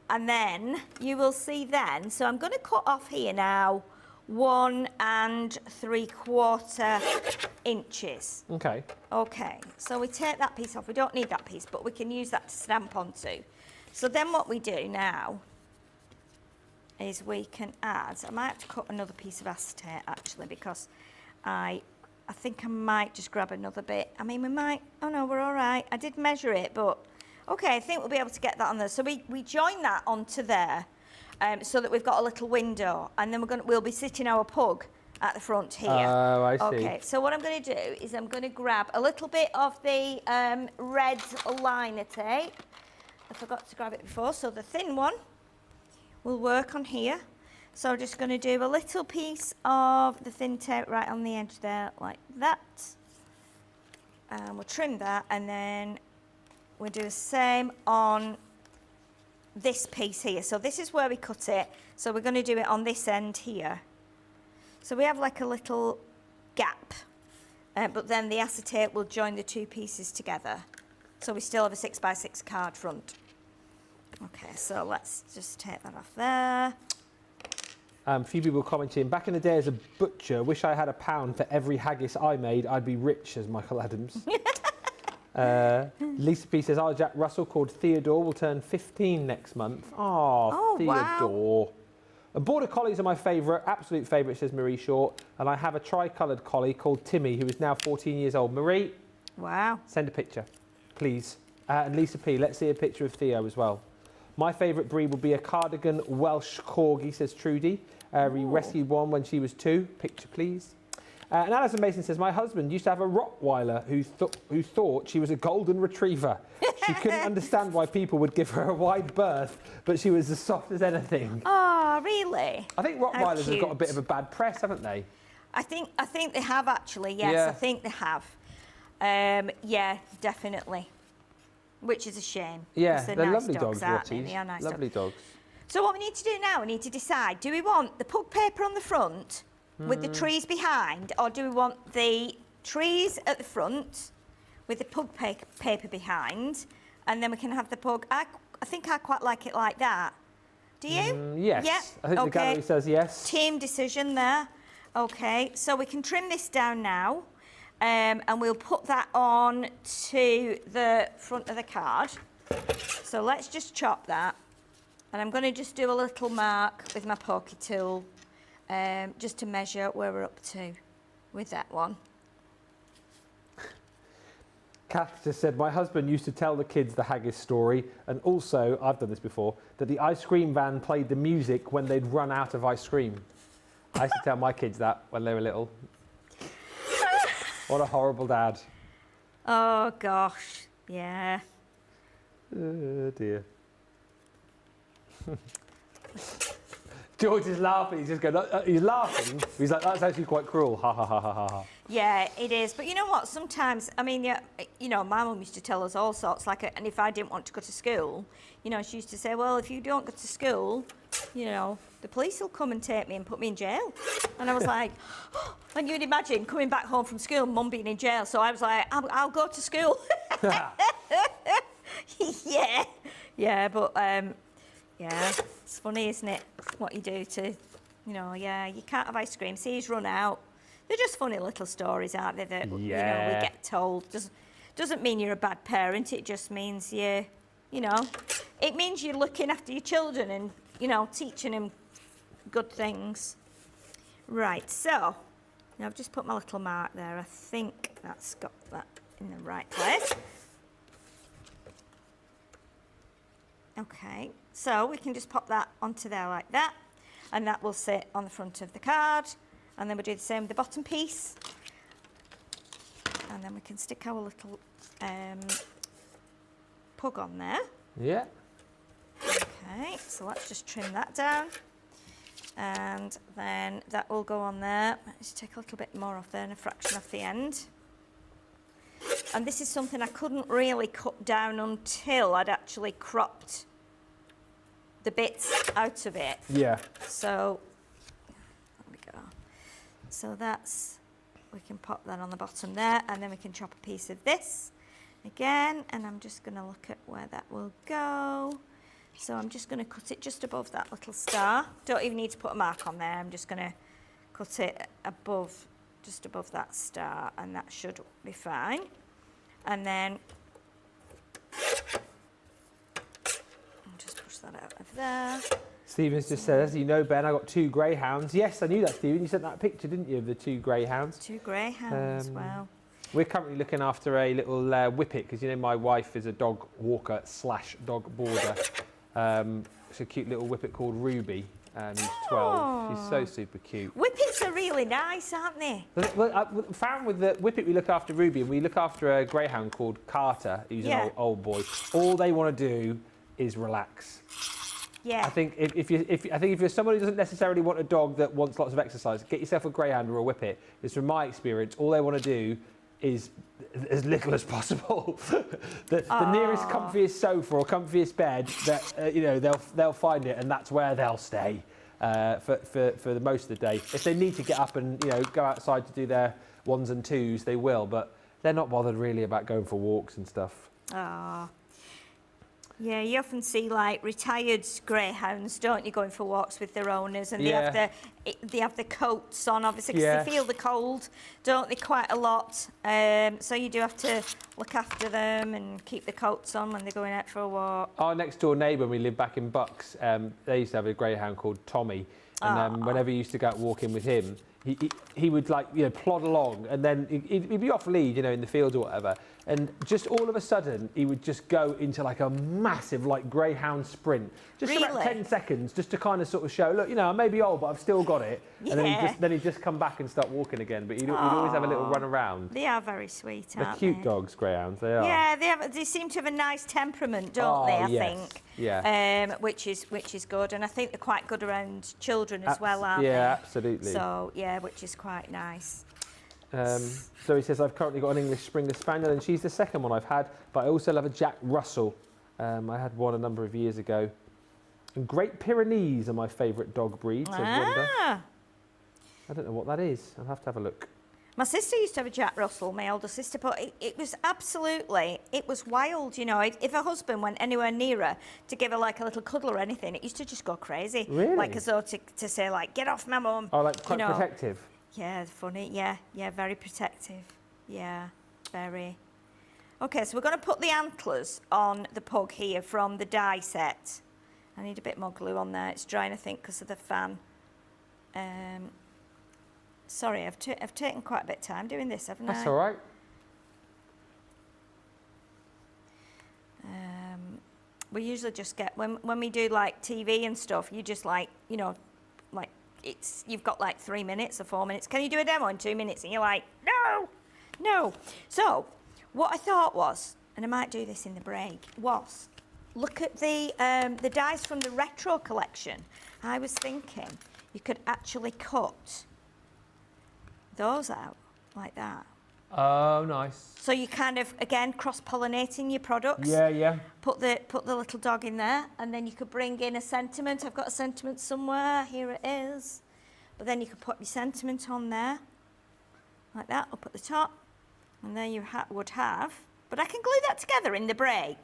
And then you will see then, so I'm going to cut off here now 1 3/4 inches. Okay. Okay, so we take that piece off. We don't need that piece, but we can use that to stamp onto. So then what we do now is we can add, I might have to cut another piece of acetate actually, because I think I might just grab another bit. I mean, we might, oh no, we're all right. I did measure it, but okay, I think we'll be able to get that on there. So we join that onto there so that we've got a little window, and then we'll be sitting our pug at the front here. Oh, I see. Okay, so what I'm going to do is I'm going to grab a little bit of the red liner tape. I forgot to grab it before, so the thin one will work on here. So I'm just going to do a little piece of the thin tape right on the edge there, like that. And we'll trim that, and then we'll do the same on this piece here. So this is where we cut it. So we're going to do it on this end here. So we have like a little gap, but then the acetate will join the 2 pieces together. So we still have a 6 by 6 card front. Okay, so let's just take that off there. A few people commenting, back in the day as a butcher, wish I had £1 for every haggis I made, I'd be rich, says Michael Adams. Lisa P says, our Jack Russell called Theodore will turn 15 next month. Oh, Theodore. Wow. And Border Collies are my favourite, absolute favourite, says Marie Short. And I have a tri-coloured collie called Timmy, who is now 14 years old. Marie, wow, send a picture, please. And Lisa P, let's see a picture of Theo as well. My favourite breed will be a cardigan Welsh Corgi, says Trudy. We rescued one when she was 2. Picture, please. And Alison Mason says, my husband used to have a Rottweiler who thought she was a golden retriever. She couldn't understand why people would give her a wide berth, but she was as soft as anything. Oh, really? I think Rottweilers have got a bit of a bad press, haven't they? I think they have actually, yes, yeah. I think they have. Yeah, definitely. Which is a shame. Yeah, they're nice lovely dogs, aren't they? They are nice lovely dogs. So what we need to do now, we need to decide, do we want the pug paper on the front with the trees behind, or do we want the trees at the front with the pug paper behind, and then we can have the pug? I think I quite like it like that. Do you? Yes. Yeah. I think the gallery says yes. Team decision there. Okay, so we can trim this down now, and we'll put that on to the front of the card. So let's just chop that. And I'm going to just do a little mark with my pokey tool, just to measure where we're up to with that one. Kath just said, my husband used to tell the kids the haggis story, and also, I've done this before, that the ice cream van played the music when they'd run out of ice cream. I used to tell my kids that when they were little. What a horrible dad. Oh, gosh, yeah. Oh, dear. George is laughing. He's just going. He's laughing. He's like, that's actually quite cruel. Ha ha ha ha ha. Yeah, it is. But you know what? Sometimes, I mean, yeah, you know, my mum used to tell us all sorts. And if I didn't want to go to school, you know, she used to say, well, if you don't go to school, you know, the police will come and take me and put me in jail. And I was like, oh, and you'd imagine coming back home from school, mum being in jail. So I was like, I'll go to school. Yeah, but. Yeah, it's funny, isn't it, what you do to, you know, yeah, you can't have ice cream. See, he's run out. They're just funny little stories, aren't they, that, we get told. Doesn't mean you're a bad parent, it just means it means you're looking after your children and, teaching them good things. Right, so, now I've just put my little mark there. I think that's got that in the right place. Okay, so we can just pop that onto there like that, and that will sit on the front of the card. And then we'll do the same with the bottom piece. And then we can stick our little pug on there. Yeah. Okay, so let's just trim that down. And then that will go on there. Let's take a little bit more off there and a fraction off the end. And this is something I couldn't really cut down until I'd actually cropped the bits out of it. Yeah. So, there we go. So we can pop that on the bottom there, and then we can chop a piece of this again, and I'm just going to look at where that will go. So I'm just going to cut it just above that little star. Don't even need to put a mark on there. I'm just going to cut it just above that star, and that should be fine. And then I'll just push that out of there. Stephen's just said, as you know, Ben, I got 2 greyhounds. Yes, I knew that, Stephen. You sent that picture, didn't you, of the 2 greyhounds? 2 greyhounds, wow. We're currently looking after a little whippet, because, my wife is a dog walker / dog boarder. It's a cute little whippet called Ruby. He's 12. She's so super cute. Whippets are really nice, aren't they? Well, I found with the whippet we look after Ruby, and we look after a greyhound called Carter, who's an old boy. All they want to do is relax. Yeah. I think if you're someone who doesn't necessarily want a dog that wants lots of exercise, get yourself a greyhound or a whippet. Because from my experience, all they want to do is as little as possible. the nearest comfiest sofa or comfiest bed that they'll find it, and that's where they'll stay for the most of the day. If they need to get up and go outside to do their 1s and 2s, they will, but they're not bothered really about going for walks and stuff. Yeah, you often see like retired greyhounds, don't you, going for walks with their owners, and they have the coats on, obviously, because they feel the cold, don't they, quite a lot. So you do have to look after them and keep the coats on when they're going out for a walk. Our next door neighbour, when we lived back in Bucks, they used to have a greyhound called Tommy, and whenever you used to go out walking with him, he would plod along, and then he'd be off lead, in the field or whatever, and just all of a sudden he would just go into like a massive greyhound sprint, just for about 10 seconds, just to kind of sort of show, look, I may be old, but I've still got it. Yeah. And then he'd just come back and start walking again, but he'd always have a little run around. They are very sweet, aren't They're cute dogs, greyhounds. They are. Yeah, they seem to have a nice temperament, don't they? I think. Yeah. Which is good, and I think they're quite good around children as well, aren't they? Yeah, absolutely. So which is quite nice. So he says, I've currently got an English Springer Spaniel, and she's the second one I've had, but I also love a Jack Russell. I had one a number of years ago. And Great Pyrenees are my favourite dog breeds, I wonder. I don't know what that is. I'll have to have a look. My sister used to have a Jack Russell, my older sister, but it was wild, If her husband went anywhere near her to give her like a little cuddle or anything, it used to just go crazy. Really? Like as though to say, like, get off my mum. Oh, like quite protective? Yeah, funny. Yeah, very protective. Yeah, very. Okay, so we're going to put the antlers on the pug here from the die set. I need a bit more glue on there. It's drying, I think, because of the fan. Sorry, I've taken quite a bit of time doing this, haven't I? That's all right. We usually just get, when we do like TV and stuff, you just you've got like 3 minutes or 4 minutes. Can you do a demo in 2 minutes? And you're like, no. So what I thought was, and I might do this in the break, was look at the dies from the retro collection. I was thinking you could actually cut those out like that. Oh, nice. So you kind of, again, cross-pollinating your products. Yeah. Put the little dog in there, and then you could bring in a sentiment. I've got a sentiment somewhere. Here it is. But then you could put your sentiment on there, like that, up at the top. And there you would have. But I can glue that together in the break,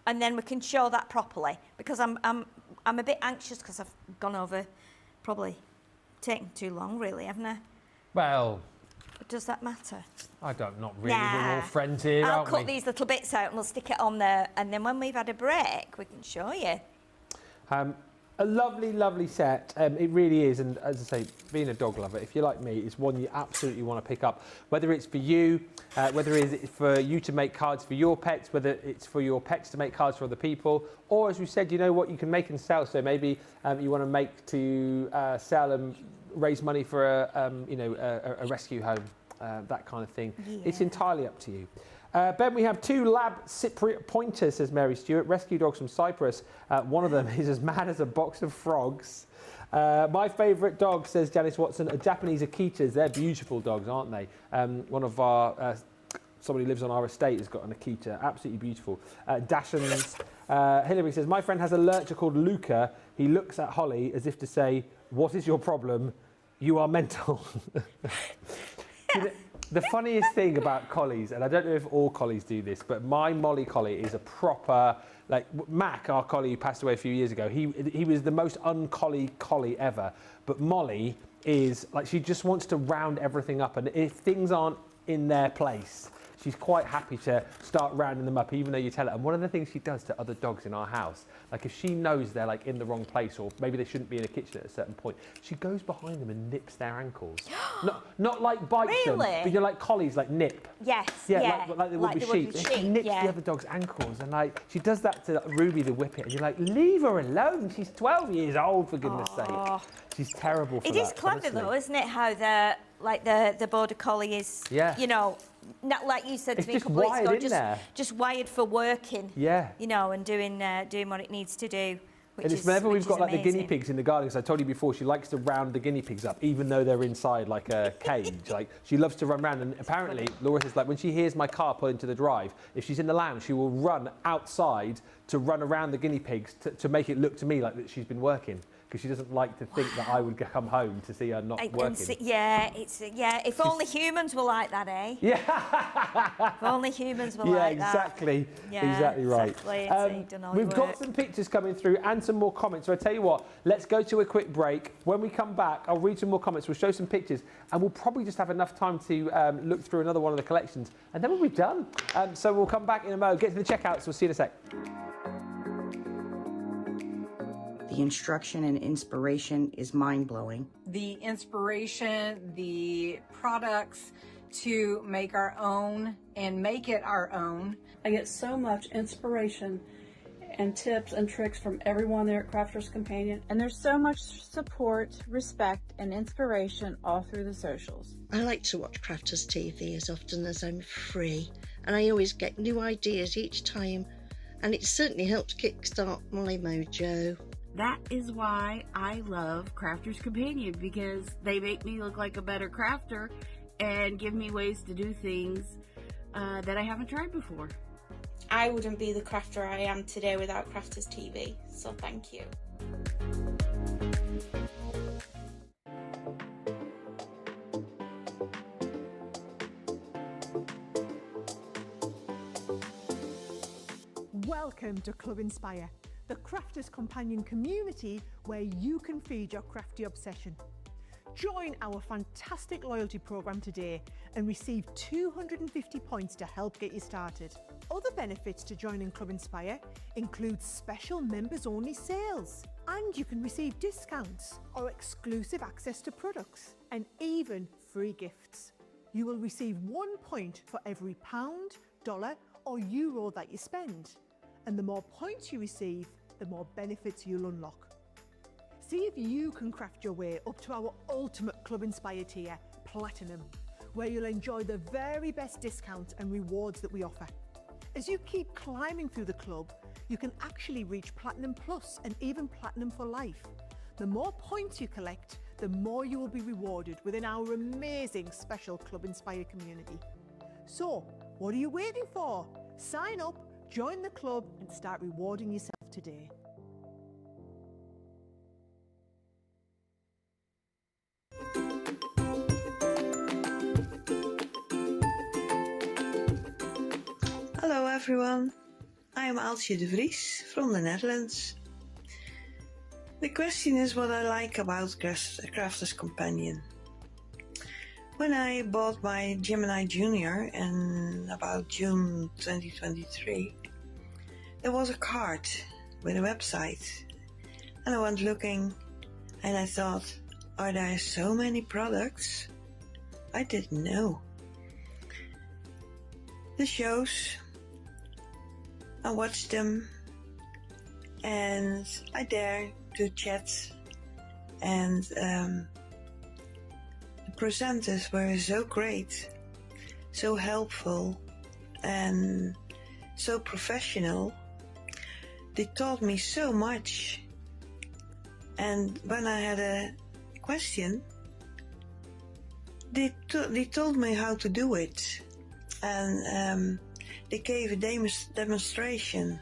and then we can show that properly. Because I'm a bit anxious because I've gone over, probably taken too long, really, haven't I? Well, does that matter? Not really. Nah. We're all friends here, I'll aren't cut we? these little bits out and we'll stick it on there, and then when we've had a break, we can show you. A lovely, lovely set. It really is, and as I say, being a dog lover, if you're like me, it's one you absolutely want to pick up. Whether it's for you, whether it's for you to make cards for your pets, whether it's for your pets to make cards for other people, or as we said, you know what, you can make and sell. So maybe you want to make to sell and raise money for a rescue home, that kind of thing. Yeah. It's entirely up to you. Ben, we have 2 lab Cypriot pointers, says Mary Stewart, rescue dogs from Cyprus. One of them is as mad as a box of frogs. My favourite dog, says Janice Watson, are Japanese Akitas. They're beautiful dogs, aren't they? One of our, somebody who lives on our estate has got an Akita, absolutely beautiful. Dachshunds. Hilary says, my friend has a lurcher called Luca. He looks at Holly as if to say, what is your problem? You are mental. The funniest thing about collies, and I don't know if all collies do this, but my Molly collie is a proper, like Mac, our collie who passed away a few years ago, he was the most collie ever. But Molly is, like, she just wants to round everything up, and if things aren't in their place, she's quite happy to start rounding them up, even though you tell her. And one of the things she does to other dogs in our house, like if she knows they're like in the wrong place, or maybe they shouldn't be in a kitchen at a certain point, she goes behind them and nips their ankles. not like bites them, but you're like collies, like nip. Yes, yeah. Like they would with sheep. She nips the other dog's ankles, and like she does that to Ruby the Whippet, and you're like, leave her alone. She's 12 years old, for goodness sake. She's terrible for that. It is clever though, isn't it? How the border collie is, you know, not like you said to me a couple weeks ago, just wired for working. Yeah. You know, and doing what it needs to do. And it's whenever we've got like the guinea pigs in the garden, because I told you before, she likes to round the guinea pigs up, even though they're inside like a cage. Like she loves to run around, and apparently Laura says, like when she hears my car pull into the drive, if she's in the lounge, she will run outside to run around the guinea pigs to make it look to me like that she's been working. Because she doesn't like to think that I would come home to see her not working. If only humans were like that, eh? Yeah. If only humans were like that. Exactly. Yeah, exactly right. Exactly. We've got some pictures coming through and some more comments. So I tell you what, let's go to a quick break. When we come back, I'll read some more comments. We'll show some pictures, and we'll probably just have enough time to look through another one of the collections, and then we'll be done. So we'll come back in a moment. Get to the checkouts. We'll see you in a sec. The instruction and inspiration is mind-blowing. The inspiration, the products to make our own and make it our own. I get so much inspiration and tips and tricks from everyone there at Crafters Companion. And there's so much support, respect, and inspiration all through the socials. I like to watch Crafters TV as often as I'm free, and I always get new ideas each time, and it certainly helps kickstart my mojo. That is why I love Crafters Companion, because they make me look like a better crafter and give me ways to do things that I haven't tried before. I wouldn't be the crafter I am today without Crafters TV, so thank you. Welcome to Club Inspire, the Crafters Companion community where you can feed your crafty obsession. Join our fantastic loyalty program today and receive 250 points to help get you started. Other benefits to joining Club Inspire include special members-only sales, and you can receive discounts or exclusive access to products, and even free gifts. You will receive 1 point for every pound, dollar or euro that you spend. And the more points you receive, the more benefits you'll unlock. See if you can craft your way up to our ultimate Club Inspire tier, Platinum, where you'll enjoy the very best discounts and rewards that we offer. As you keep climbing through the club, you can actually reach Platinum Plus and even Platinum for life. The more points you collect, the more you will be rewarded within our amazing special Club Inspire community. So, what are you waiting for? Sign up, join the club and start rewarding yourself today. Hello everyone, I am Aaltje de Vries from the Netherlands. The question is what I like about Crafters Companion. When I bought my Gemini Junior in about June 2023, there was a card with a website, and I went looking and I thought, are there so many products? I didn't know. The shows, I watched them, and I dare to chat, and the presenters were so great, so helpful, and so professional. They taught me so much, and when I had a question, they told me how to do it, and they gave a demonstration.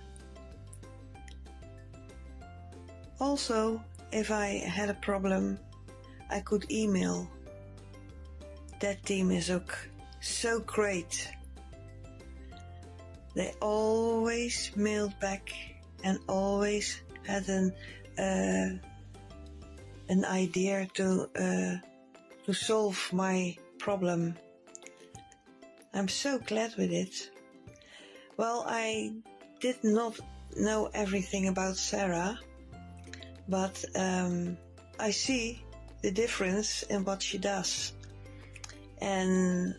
Also, if I had a problem, I could email. That team is so great. They always mailed back and always had an idea to solve my problem. I'm so glad with it. Well, I did not know everything about Sarah, but I see the difference in what she does and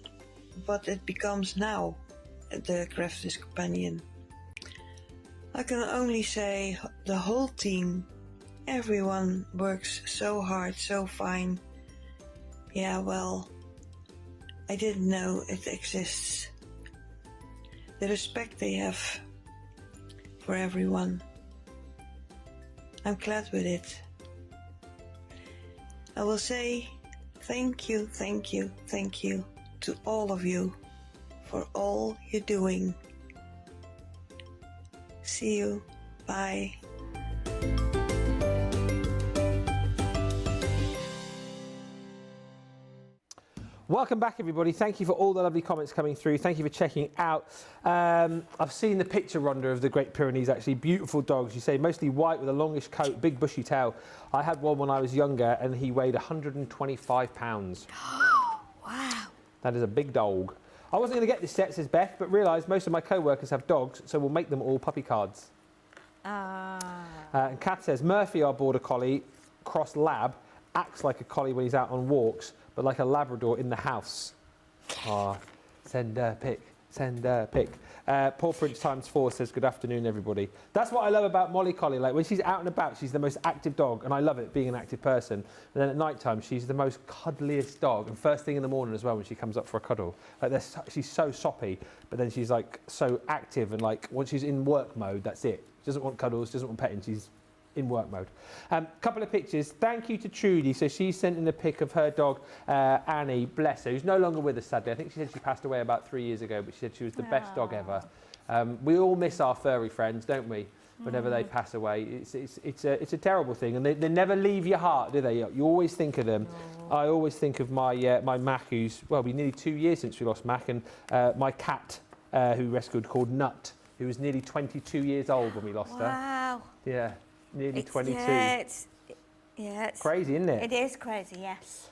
what it becomes now, the Crafter's Companion. I can only say the whole team, everyone works so hard, so fine. Yeah, well, I didn't know it exists. The respect they have for everyone. I'm glad with it. I will say thank you, thank you, thank you to all of you for all you're doing. See you. Bye. Welcome back, everybody. Thank you for all the lovely comments coming through. Thank you for checking out. I've seen the picture, Rhonda, of the Great Pyrenees, actually. Beautiful dogs. You say mostly white with a longish coat, big bushy tail. I had one when I was younger, and he weighed 125 pounds. Wow. That is a big dog. I wasn't going to get this set, says Beth, but realised most of my co-workers have dogs, so we'll make them all puppy cards. And Kath says, Murphy, our border collie, cross lab, acts like a collie when he's out on walks, but like a Labrador in the house. Send a pic, send a pic. Paw Prince ×4 says, good afternoon, everybody. That's what I love about Molly Collie. Like, when she's out and about, she's the most active dog, and I love it, being an active person. And then at night time, she's the most cuddliest dog, and first thing in the morning as well, when she comes up for a cuddle. Like, she's so soppy, but then she's like so active, and like once she's in work mode, that's it. She doesn't want cuddles, doesn't want petting, she's in work mode. Couple of pictures. Thank you to Trudy. So she sent in a pic of her dog, Annie, bless her, who's no longer with us, sadly. I think she said she passed away about 3 years ago, but she said she was the best dog ever. We all miss our furry friends, don't we? Whenever they pass away, it's a terrible thing, and they never leave your heart, do they? You always think of them. I always think of my my Mac, who's, well, we nearly 2 years since we lost Mac, and my cat, who rescued, called Nut, who was nearly 22 years old when we lost her. Wow. Yeah. Nearly 22. Yeah, it's crazy, isn't it? It is crazy, yes.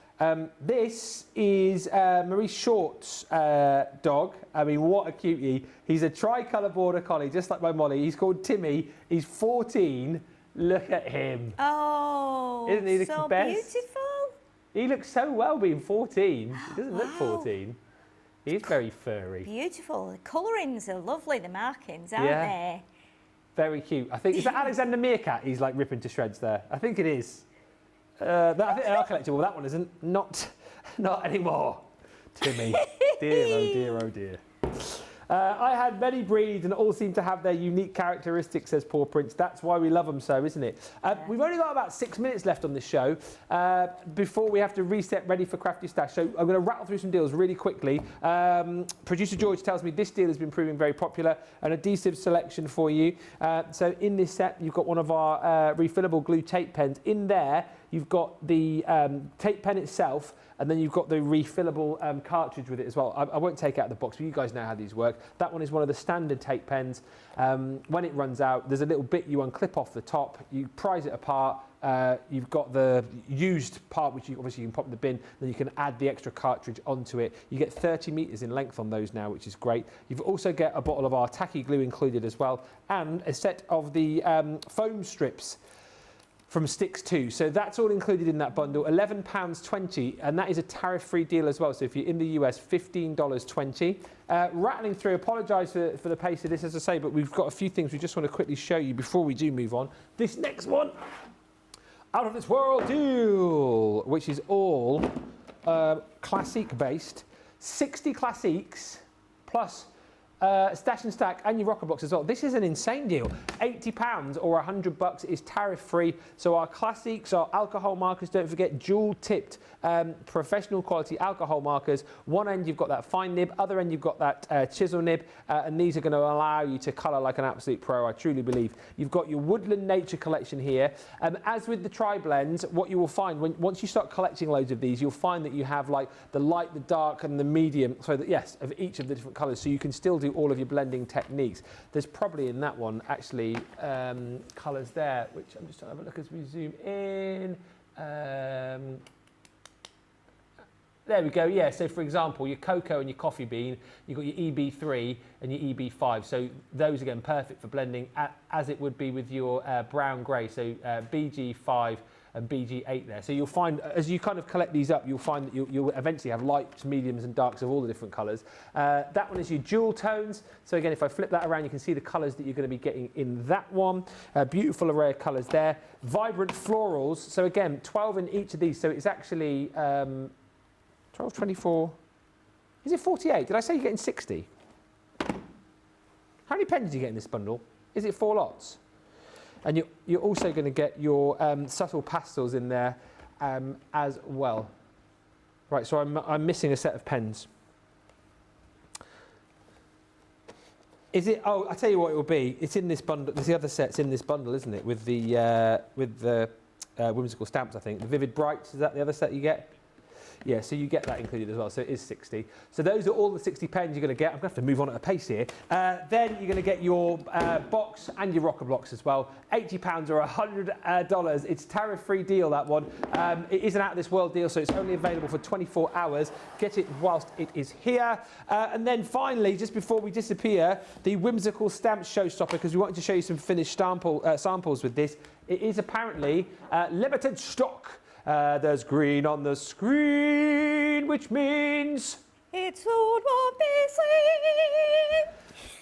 This is Maurice Short's dog. I mean, what a cutie. He's a tricolour border collie, just like my Molly. He's called Timmy. He's 14. Look at him. Oh, isn't he the so best? Beautiful. He looks so well being 14. He doesn't look 14. He's very furry. Beautiful. The colourings are lovely, the markings, aren't they? Very cute. I think, is that Alexander Meerkat he's like ripping to shreds there? I think it is. I think they are collectible. That one isn't. Not anymore. Timmy. Dear, oh dear, oh dear. I had many breeds and all seem to have their unique characteristics, says Paw Prince. That's why we love them so, isn't it? We've only got about 6 minutes left on this show before we have to reset ready for Crafty Stash. So I'm going to rattle through some deals really quickly. Producer George tells me this deal has been proving very popular. An adhesive selection for you. So in this set, you've got one of our refillable glue tape pens. In there, you've got the tape pen itself, and then you've got the refillable cartridge with it as well. I won't take it out of the box, but you guys know how these work. That one is one of the standard tape pens. When it runs out, there's a little bit you unclip off the top, you prise it apart. You've got the used part, which you obviously can pop in the bin, then you can add the extra cartridge onto it. You get 30 metres in length on those now, which is great. You've also get a bottle of our tacky glue included as well, and a set of the foam strips from Sticks too. So that's all included in that bundle, £11.20, and that is a tariff-free deal as well. So if you're in the US, $15.20. Rattling through, apologise for the pace of this, as I say, but we've got a few things we just want to quickly show you before we do move on. This next one, out of this world deal, which is all classic based, 60 classiques plus stash and stack and your rocker blocks as well. This is an insane deal. £80 or $100 is tariff free. So our classics, our alcohol markers, don't forget jewel tipped professional quality alcohol markers. One end you've got that fine nib, other end you've got that chisel nib, and these are going to allow you to colour like an absolute pro, I truly believe. You've got your woodland nature collection here. As with the tri-blends, what you will find once you start collecting loads of these, you'll find that you have like the light, the dark and the medium, so that, yes, of each of the different colours, so you can still do all of your blending techniques. There's probably in that one actually colours there, which I'm just trying to have a look as we zoom in. There we go, yeah, so for example, your cocoa and your coffee bean, you've got your EB3 and your EB5, so those again perfect for blending as it would be with your brown grey, so BG5 and BG8 there. So you'll find, as you kind of collect these up, you'll find that you'll eventually have lights, mediums and darks of all the different colours. That one is your jewel tones. So again, if I flip that around, you can see the colours that you're going to be getting in that one. Beautiful array of colours there. Vibrant florals. So again, 12 in each of these. So it's actually 12, 24. Is it 48? Did I say you're getting 60? How many pens do you get in this bundle? Is it 4 lots? And you're also going to get your subtle pastels in there as well. Right, so I'm missing a set of pens. Is it? Oh, I'll tell you what it will be. It's in this bundle. There's the other sets in this bundle, isn't it? With the whimsical stamps, I think. The Vivid Brights, is that the other set you get? Yeah, so you get that included as well, so it is 60. So those are all the 60 pens you're going to get. I'm going to have to move on at a pace here. Then you're going to get your box and your rocker blocks as well. £80 or $100. It's tariff-free deal, that one. It is an out-of-this-world deal, so it's only available for 24 hours. Get it whilst it is here. And then finally, just before we disappear, the Whimsical Stamps showstopper, because we wanted to show you some finished samples with this. It is apparently limited stock. There's green on the screen, which means it soon won't be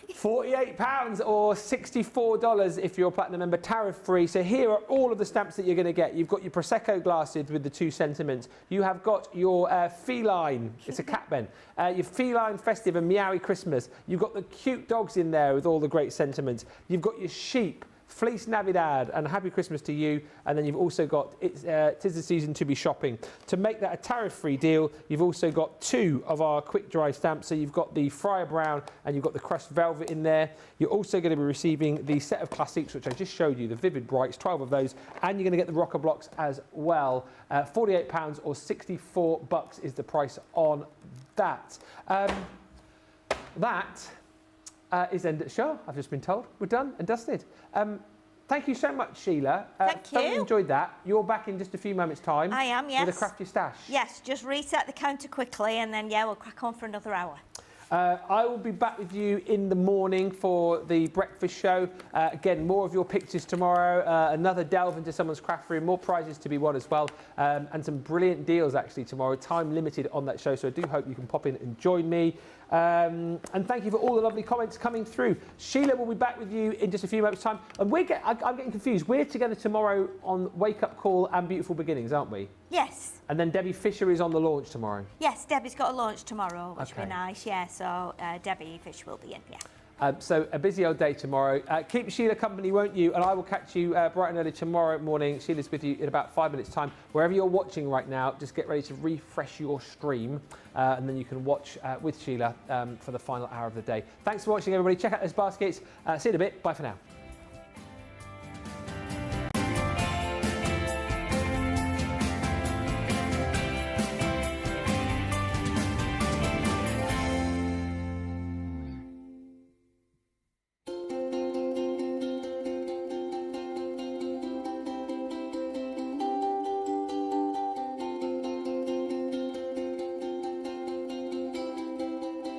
seen. £48 or $64 if you're a platinum member, tariff free. So here are all of the stamps that you're going to get. You've got your Prosecco glasses with the 2 sentiments. You have got your feline, it's a cat ben, your feline festive and meowy Christmas. You've got the cute dogs in there with all the great sentiments. You've got your sheep, Feliz Navidad and Happy Christmas to you. And then you've also got Tis the Season to Be Shopping. To make that a tariff-free deal, you've also got 2 of our quick dry stamps. So you've got the Friar Brown and you've got the Crushed Velvet in there. You're also going to be receiving the set of classics, which I just showed you, the Vivid Brights, 12 of those. And you're going to get the rocker blocks as well. £48 or $64 is the price on that. That is the end of the show, I've just been told. We're done and dusted. Thank you so much, Sheila. Thank you. Thoroughly enjoyed that. You're back in just a few moments' time. I am, yes. With a crafty stash. Yes, just reset the counter quickly and then, yeah, we'll crack on for another hour. I will be back with you in the morning for the breakfast show. Again, more of your pictures tomorrow. Another delve into someone's craft room. More prizes to be won as well. And some brilliant deals actually tomorrow. Time limited on that show, so I do hope you can pop in and join me. And thank you for all the lovely comments coming through. Sheila will be back with you in just a few moments' time. And I'm getting confused. We're together tomorrow on Wake Up Call and Beautiful Beginnings, aren't we? Yes. And then Debbie Fisher is on the launch tomorrow. Yes, Debbie's got a launch tomorrow, which will Okay. be nice, yeah. So Debbie Fisher will be in, yeah. So a busy old day tomorrow. Keep Sheila company, won't you? And I will catch you bright and early tomorrow morning. Sheila's with you in about 5 minutes' time. Wherever you're watching right now, just get ready to refresh your stream. And then you can watch with Sheila for the final hour of the day. Thanks for watching, everybody. Check out those baskets. See you in a bit. Bye for now.